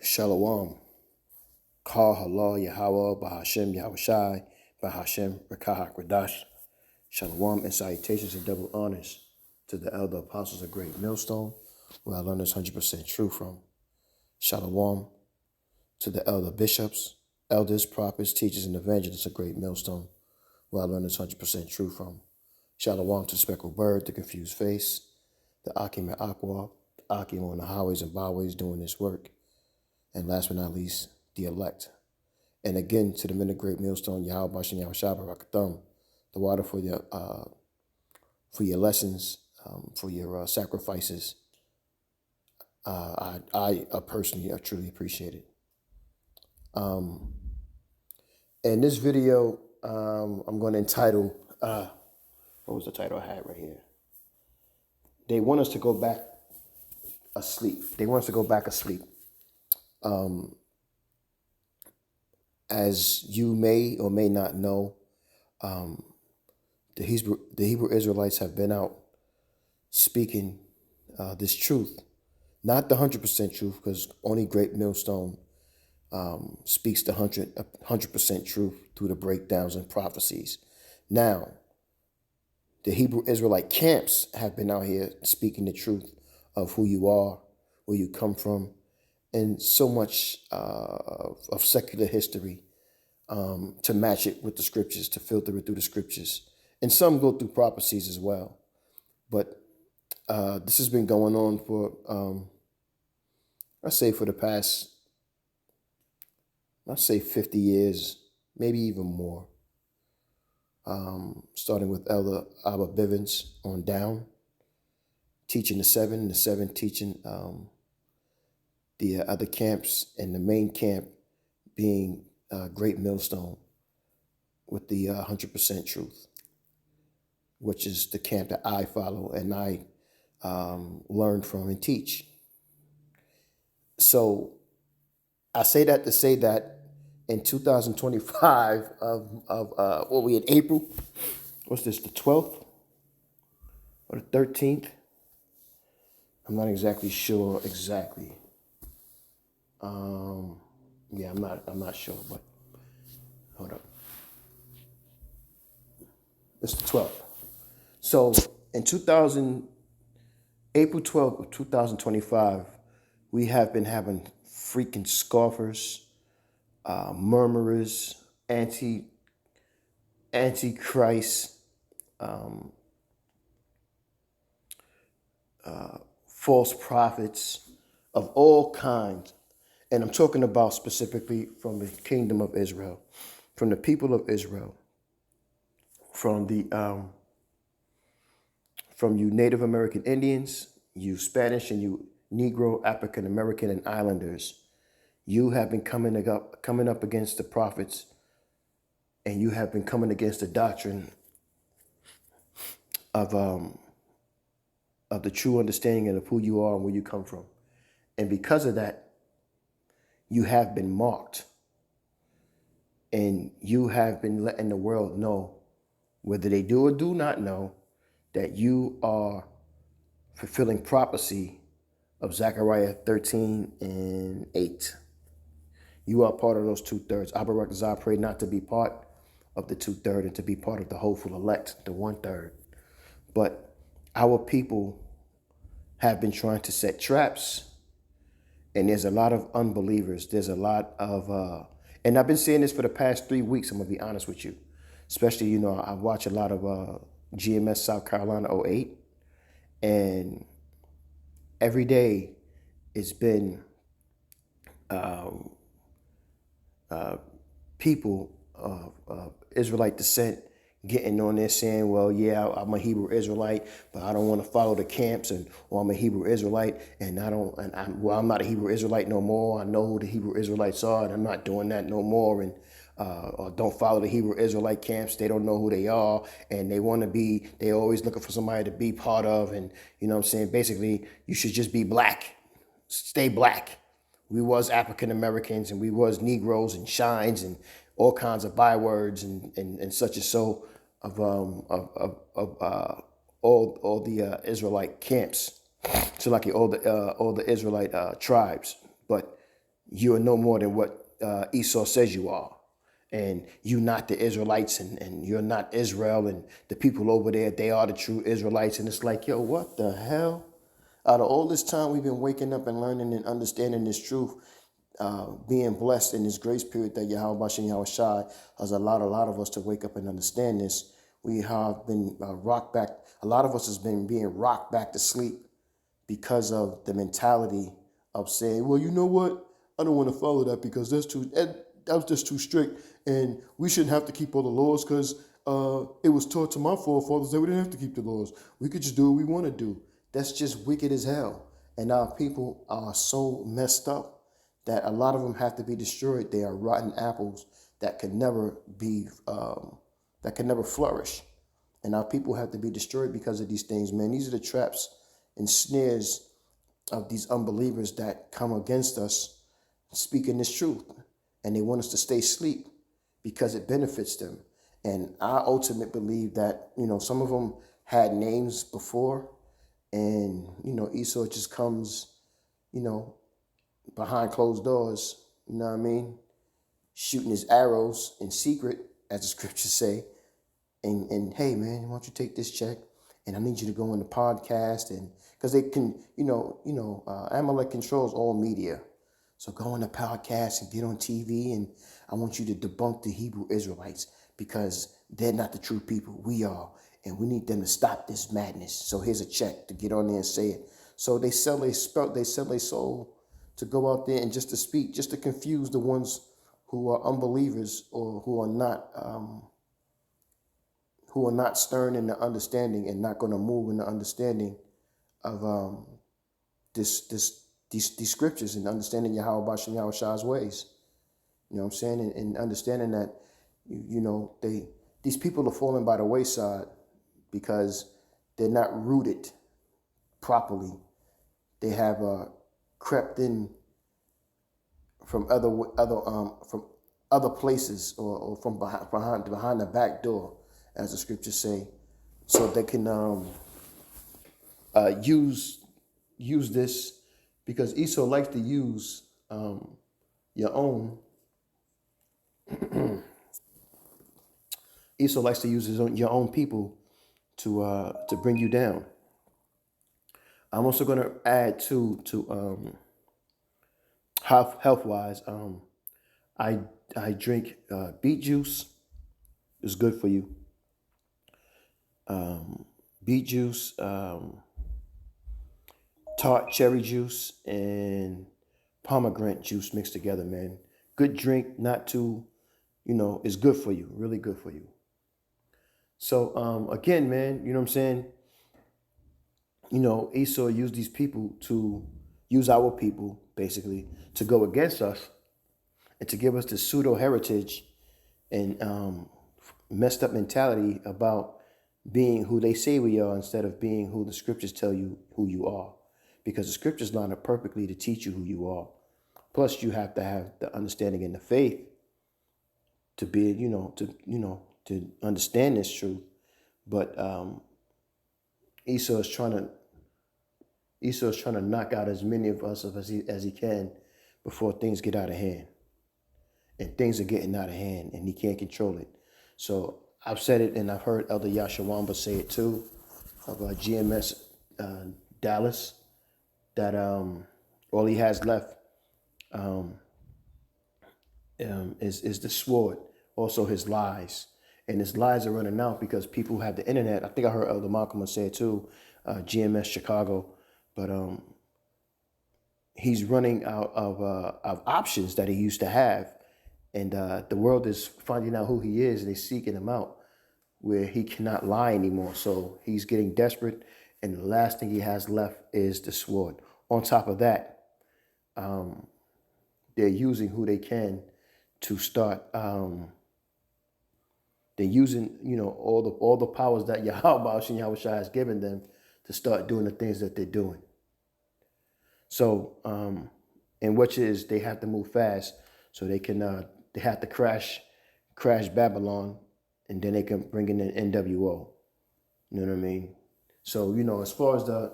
Shalom. Kal Halal Yahweh Bahashem Yahushai Bahashem Rekahak Radash. Shalom and salutations and double honors to the elder apostles of Great Millstone, where I learned this 100% true from. Shalom to the elder bishops, elders, prophets, teachers, and evangelists of Great Millstone, where I learned this 100% true from. Shalom to Speckled Bird, the Confused Face, the Akim and Aqua, the Akim on the highways and byways doing this work. And last but not least, the elect. And again, to the men of Great Millstone, Yahweh Bashan Yahushua Barakathum, the water for your lessons, for your sacrifices. I personally, I truly appreciate it. In this video, I'm going to entitle, what was the title I had right here? They want us to go back asleep. They want us to go back asleep. As you may or may not know, the Hebrew Israelites have been out speaking this truth, not the 100% truth, because only Great Millstone speaks the 100% truth through the breakdowns and prophecies. Now, the Hebrew Israelite camps have been out here speaking the truth of who you are, where you come from, and so much of secular history to match it with the scriptures, to filter it through the scriptures. And some go through prophecies as well. But this has been going on for, I say for the past, 50 years, maybe even more. Starting with Elder Abba Bivens on down, teaching the seven teaching the other camps, and the main camp being Great Millstone with the 100% truth, which is the camp that I follow and I learn from and teach. So I say that to say that in 2025 what we in April, what's this, the 12th or the 13th? I'm not exactly sure exactly. Yeah, I'm not sure, but hold up. It's the 12th. So in April 12th of 2025, we have been having freaking scoffers, murmurers, antichrist, false prophets of all kinds. And I'm talking about specifically from the kingdom of Israel, from the people of Israel, from you Native American Indians, you Spanish, and you Negro, African American, and Islanders. You have been coming up against the prophets, and you have been coming against the doctrine of the true understanding of who you are and where you come from. And because of that, you have been marked, and you have been letting the world know, whether they do or do not know, that you are fulfilling prophecy of Zechariah 13:8. You are part of those 2/3. I pray not to be part of the 2/3 and to be part of the hopeful elect, the 1/3. But our people have been trying to set traps, and there's a lot of unbelievers. There's a lot of, and I've been saying this for the past 3 weeks, I'm going to be honest with you. Especially, I watch a lot of GMS South Carolina '08, and every day it's been people of Israelite descent getting on there saying, well, yeah, I'm a Hebrew Israelite, but I don't want to follow the camps, or I'm a Hebrew Israelite, and I'm not a Hebrew Israelite no more. I know who the Hebrew Israelites are, and I'm not doing that no more. And or don't follow the Hebrew Israelite camps. They don't know who they are, and they always looking for somebody to be part of. And you know what I'm saying? Basically, you should just be black, stay black. We was African Americans, and we was Negroes and shines and all kinds of bywords and such and so of all the Israelite camps, so like all the Israelite tribes. But you are no more than what Esau says you are. And you not the Israelites, and you're not Israel, and the people over there, they are the true Israelites. And it's like, yo, what the hell? Out of all this time we've been waking up and learning and understanding this truth, being blessed in this grace period that Yahweh Bashem Yahweh Shai has allowed a lot of us to wake up and understand this. We have been rocked back. A lot of us has been being rocked back to sleep because of the mentality of saying, well, you know what? I don't want to follow that because that was just too strict. And we shouldn't have to keep all the laws because it was taught to my forefathers that we didn't have to keep the laws. We could just do what we want to do. That's just wicked as hell. And our people are so messed up that a lot of them have to be destroyed. They are rotten apples that can never be, that can never flourish. And our people have to be destroyed because of these things, man. These are the traps and snares of these unbelievers that come against us speaking this truth. And they want us to stay asleep because it benefits them. And I ultimately believe that, some of them had names before, and, Esau just comes, behind closed doors, you know what I mean? Shooting his arrows in secret, as the scriptures say. And hey, man, why don't you take this check? And I need you to go on the podcast, and because they can, Amalek controls all media. So go on the podcast and get on TV, and I want you to debunk the Hebrew Israelites because they're not the true people. We are, and we need them to stop this madness. So here's a check to get on there and say it. So they sell their soul to go out there and just to speak, just to confuse the ones who are unbelievers or who are not stern in the understanding and not going to move in the understanding of these scriptures and understanding Yahweh Bashem Yahweh Shah's ways. You know what I'm saying? And understanding that, these people are falling by the wayside because they're not rooted properly. They have crept in from other places or from behind the back door, as the scriptures say, so they can use this, because Esau likes to use your own. Esau likes to use your own people to bring you down. I'm also going to add to health wise. I drink beet juice. It's good for you. Beet juice, tart cherry juice, and pomegranate juice mixed together, man. Good drink, not too, it's good for you, really good for you. So again, man, you know what I'm saying? Esau used these people to use our people, basically, to go against us and to give us this pseudo heritage and messed up mentality about being who they say we are instead of being who the scriptures tell you who you are. Because the scriptures line up perfectly to teach you who you are. Plus, you have to have the understanding and the faith to be, to understand this truth. But Esau is trying to knock out as many of us as he can before things get out of hand. And things are getting out of hand, and he can't control it. So I've said it, and I've heard Elder Yashawamba say it too, of GMS Dallas, that all he has left is the sword, also his lies. And his lies are running out because people have the internet. I think I heard Elder Malcolm say it too, GMS Chicago. But he's running out of options that he used to have. And the world is finding out who he is, and they're seeking him out where he cannot lie anymore. So he's getting desperate, and the last thing he has left is the sword. On top of that, they're using who they can to start. They're using, all the powers that Yahweh Yahweh Shai has given them to start doing the things that they're doing. So, and which is they have to move fast, so they can they have to crash Babylon, and then they can bring in an NWO. You know what I mean? So, as far as the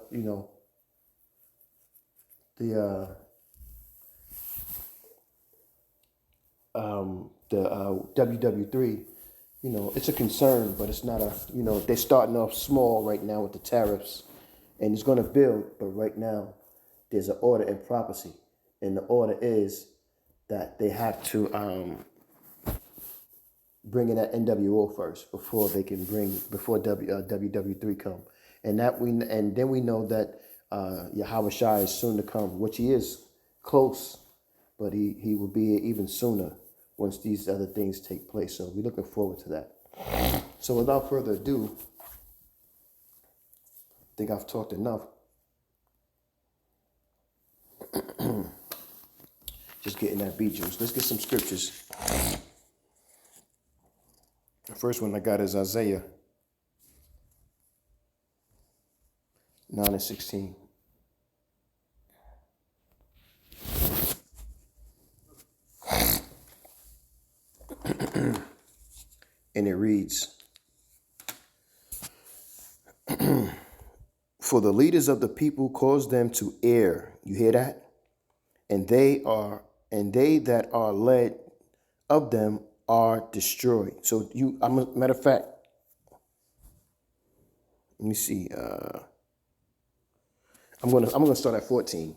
WW3, it's a concern, but it's not they're starting off small right now with the tariffs, and it's going to build. But right now, there's an order in prophecy, and the order is that they have to bring in that NWO first before they can WW3 come, and then we know that Yahweh Shai is soon to come, which he is close, but he will be even sooner once these other things take place. So we're looking forward to that. So without further ado, I think I've talked enough. Just getting that beet juice. Let's get some scriptures. The first one I got is Isaiah 9:16. And it reads, "For the leaders of the people cause them to err." You hear that? And they that are led of them are destroyed. So matter of fact, let me see. I'm gonna start at 14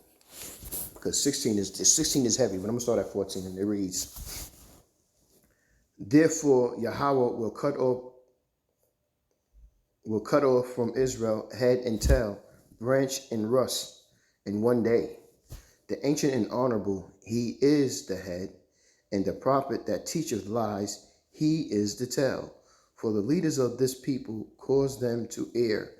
because 16 is heavy, but I'm gonna start at 14, and it reads, "Therefore Yahweh will cut off from Israel head and tail, branch and rust in one day. The ancient and honorable, he is the head, and the prophet that teacheth lies, he is the tail. For the leaders of this people cause them to err,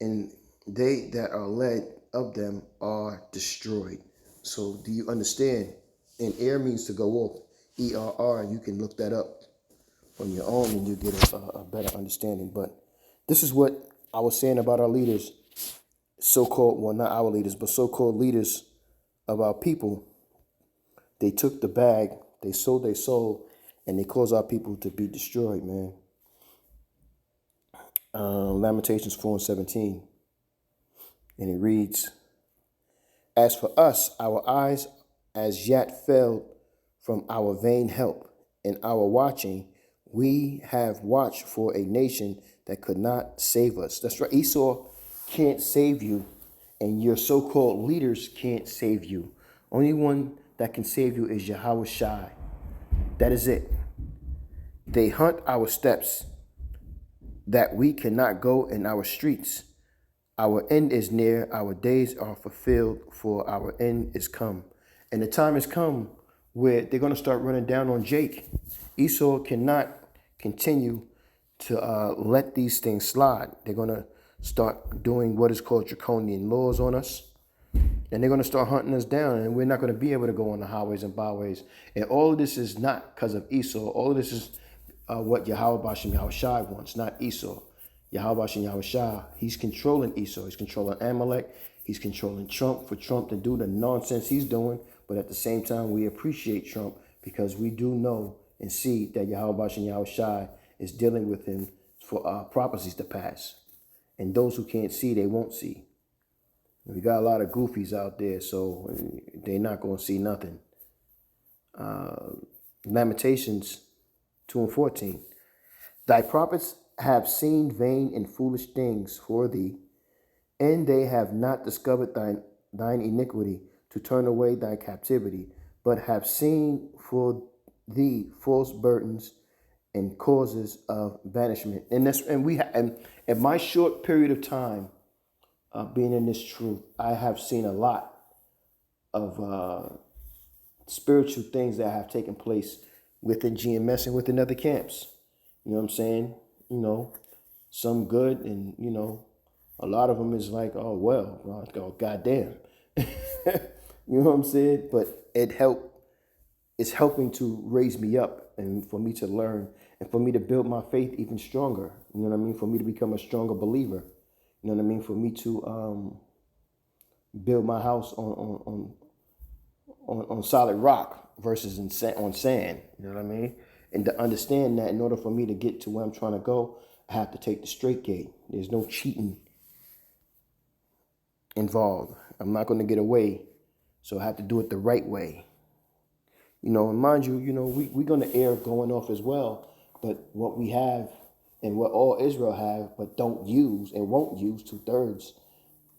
and they that are led of them are destroyed." So do you understand? And err means to go off. ERR, you can look that up on your own and you get a better understanding. But this is what I was saying about our leaders, so-called, well, not our leaders, but so-called leaders of our people. They took the bag, they sold their soul, and they caused our people to be destroyed, man. Lamentations 4:17. And it reads, "As for us, our eyes as yet failed from our vain help. In our watching, we have watched for a nation that could not save us." That's right. Esau can't save you, and your so-called leaders can't save you. Only one that can save you is Yahweh Shai. That is it. They hunt our steps, that we cannot go in our streets. Our end is near, our days are fulfilled, for our end is come. And the time has come where they're going to start running down on Jake. Esau cannot continue to let these things slide. They're going to start doing what is called draconian laws on us. And they're going to start hunting us down, and we're not going to be able to go on the highways and byways. And all of this is not because of Esau. All of this is what Yahweh Bashem Yahweh Shai wants, not Esau. Yahweh Bashem Yahweh Shai, he's controlling Esau. He's controlling Amalek. He's controlling Trump for Trump to do the nonsense he's doing. But at the same time, we appreciate Trump because we do know and see that Yahweh Bashem Yahweh Shai is dealing with him for prophecies to pass. And those who can't see, they won't see. We got a lot of goofies out there, so they're not going to see nothing. Lamentations 2:14. "Thy prophets have seen vain and foolish things for thee, and they have not discovered thine iniquity to turn away thy captivity, but have seen for thee false burdens and causes of banishment." And in my short period of time being in this truth, I have seen a lot of spiritual things that have taken place within GMS and within other camps. You know what I'm saying? Some good, and a lot of them is like, oh well, oh goddamn. You know what I'm saying? But it's helping to raise me up and for me to learn and for me to build my faith even stronger. You know what I mean? For me to become a stronger believer. You know what I mean? For me to build my house on solid rock versus on sand. You know what I mean? And to understand that in order for me to get to where I'm trying to go, I have to take the straight gate. There's no cheating involved. I'm not going to get away, so I have to do it the right way. And mind you, we're going to err going off as well. But what we have and what all Israel have, but don't use and won't use, 2/3,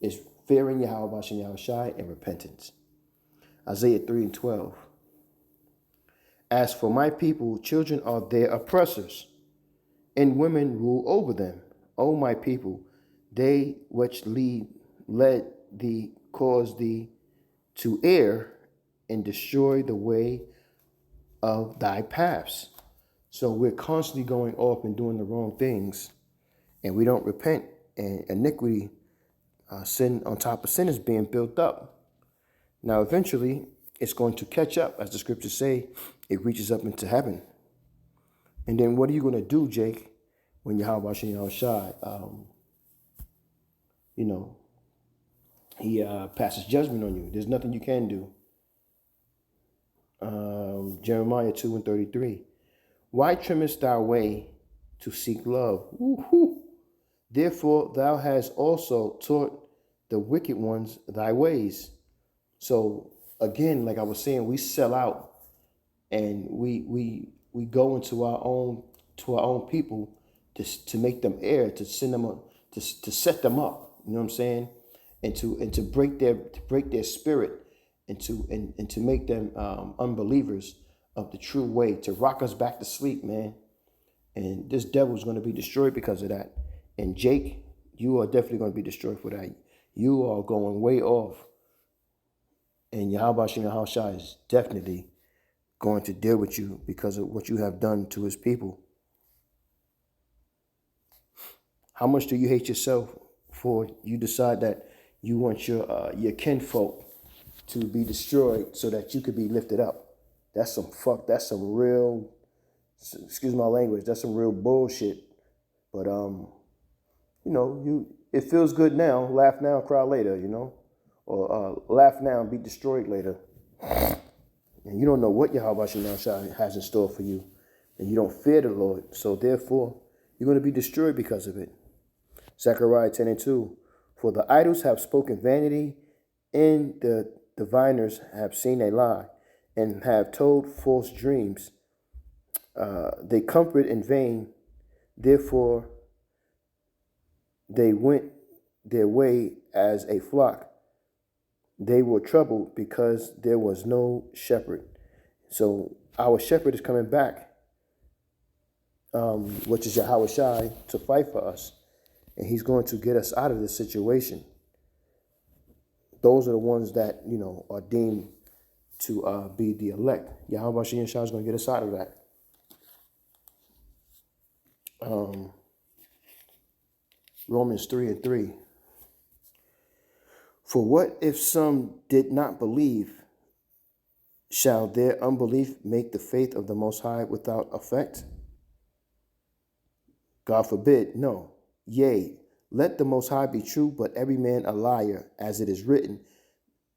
is fearing Yahweh Bashem Yahushai and repentance. Isaiah 3:12. As for my people, children are their oppressors, and women rule over them. O my people, they which led thee cause thee to err and destroy the way of thy paths. So we're constantly going off and doing the wrong things, and we don't repent, and iniquity, sin on top of sin, is being built up. Now, eventually, it's going to catch up, as the scriptures say. It reaches up into heaven. And then what are you going to do, Jake, when Yahweh Shem Yahushai, he passes judgment on you? There's nothing you can do. Jeremiah 2:33. Why trimmest thou way to seek love? Woo-hoo. Therefore thou hast also taught the wicked ones thy ways. So again, like I was saying, we sell out, and we go into our own people to make them err, to send them up, to set them up. You know what I'm saying? And to break their spirit, and to make them unbelievers of the true way, to rock us back to sleep, man. And this devil's going to be destroyed because of that. And Jake, you are definitely going to be destroyed for that. You are going way off. And Yahweh Shem Yahushua is definitely going to deal with you because of what you have done to his people. How much do you hate yourself for you decide that you want your kinfolk to be destroyed so that you could be lifted up? That's some real, excuse my language, that's some real bullshit. But it feels good now. Laugh now, cry later, or laugh now and be destroyed later. And you don't know what Yahweh Shem Yahushua has in store for you, and you don't fear the Lord. So therefore, you're going to be destroyed because of it. Zechariah 10:2. For the idols have spoken vanity, and the diviners have seen a lie, and have told false dreams. They comfort in vain. Therefore, they went their way as a flock. They were troubled because there was no shepherd. So our shepherd is coming back, which is Yahweh Shai, to fight for us. And he's going to get us out of this situation. Those are the ones that, are deemed to be the elect. Yahweh Shem Yahushua is going to get us out of that. Romans 3:3. For what if some did not believe? Shall their unbelief make the faith of the Most High without effect? God forbid, no. Yea, let the Most High be true, but every man a liar, as it is written,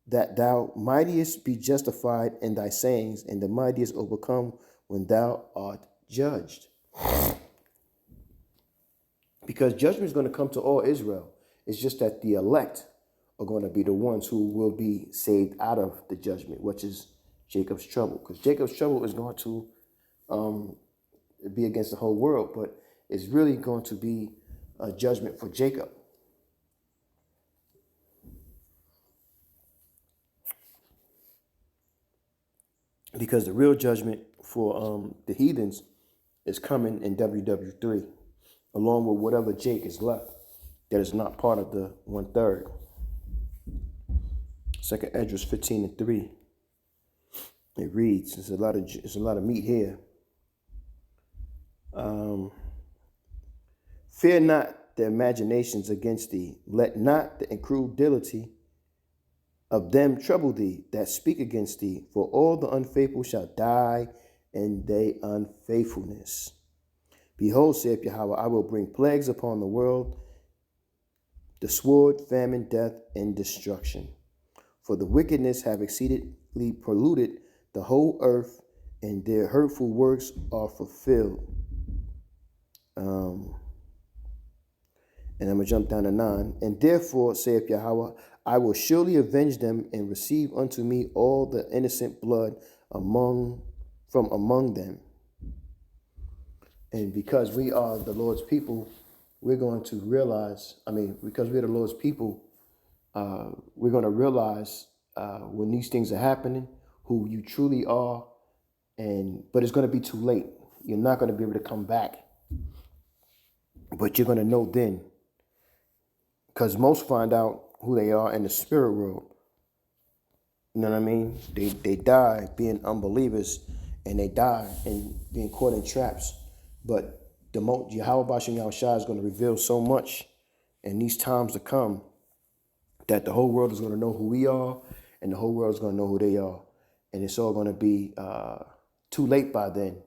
that thou mightest be justified in thy sayings, and the mightiest overcome when thou art judged. Because judgment is going to come to all Israel. It's just that the elect are going to be the ones who will be saved out of the judgment, which is Jacob's trouble. Because Jacob's trouble is going to be against the whole world, but it's really going to be a judgment for Jacob. Because the real judgment for the heathens is coming in WW3, along with whatever Jake is left that is not part of the 1/3. 2nd Esdras 15:3. It reads, there's a lot of meat here. Fear not the imaginations against thee. Let not the incredulity of them trouble thee that speak against thee. For all the unfaithful shall die in their unfaithfulness. Behold, saith Yahweh, I will bring plagues upon the world, the sword, famine, death, and destruction. For the wickedness have exceedingly polluted the whole earth, and their hurtful works are fulfilled. And I'm going to jump down to 9. And therefore, saith Yahweh, I will surely avenge them and receive unto me all the innocent blood from among them. And because we are the Lord's people, we're going to realize, because we're the Lord's people, we're going to realize when these things are happening, who you truly are, but it's going to be too late. You're not going to be able to come back, but you're going to know then, because most find out who they are in the spirit world. You know what I mean? They die being unbelievers, and they die in being caught in traps. But Yahweh Bashim Yahushua is going to reveal so much in these times to come that the whole world is going to know who we are, and the whole world is going to know who they are. And it's all going to be too late by then.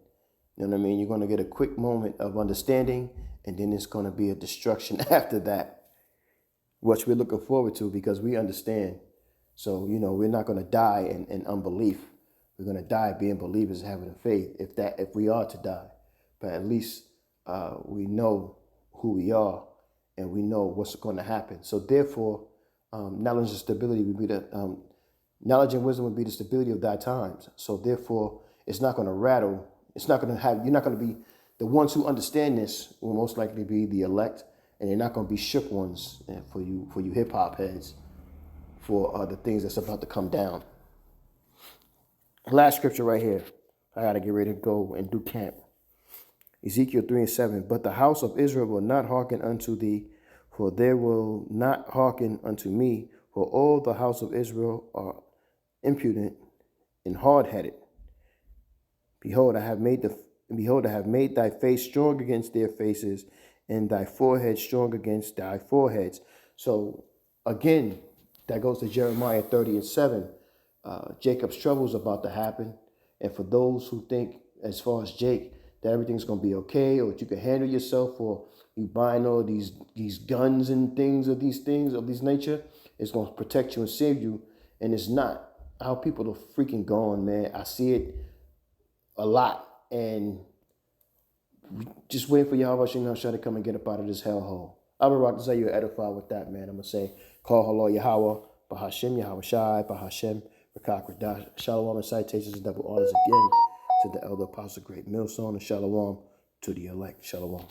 You know what I mean? You're going to get a quick moment of understanding, and then it's going to be a destruction after that, which we're looking forward to because we understand. So, we're not going to die in unbelief. We're going to die being believers, having a faith, if we are to die. But at least we know who we are, and we know what's going to happen. So therefore, knowledge and stability would be knowledge and wisdom would be the stability of thy times. So therefore, it's not going to rattle. It's not going to have. You're not going to be the ones who understand this. Will most likely be the elect, and they're not going to be shook ones for you hip hop heads, for the things that's about to come down. Last scripture right here. I got to get ready to go and do camp. Ezekiel 3:7. But the house of Israel will not hearken unto thee, for they will not hearken unto me, for all the house of Israel are impudent and hard-headed. Behold, I have made thy face strong against their faces, and thy forehead strong against thy foreheads. So again, that goes to Jeremiah 30:7. Jacob's trouble is about to happen. And for those who think, as far as Jake, that everything's going to be okay, or that you can handle yourself, or you buying all these guns and things of this nature, it's going to protect you and save you. And it's not. How people are freaking gone, man. I see it a lot. And just waiting for Yahweh Shemashah to come and get up out of this hellhole. I will rock to say you're edified with that, man. I'm going to say, call hello Yahweh, Bahashem, Yahweh Shai, Bahashem, Rakakradash, Shalom, and citations and double honors again to the elder apostle, great millstone, and Shalom to the elect. Shalom.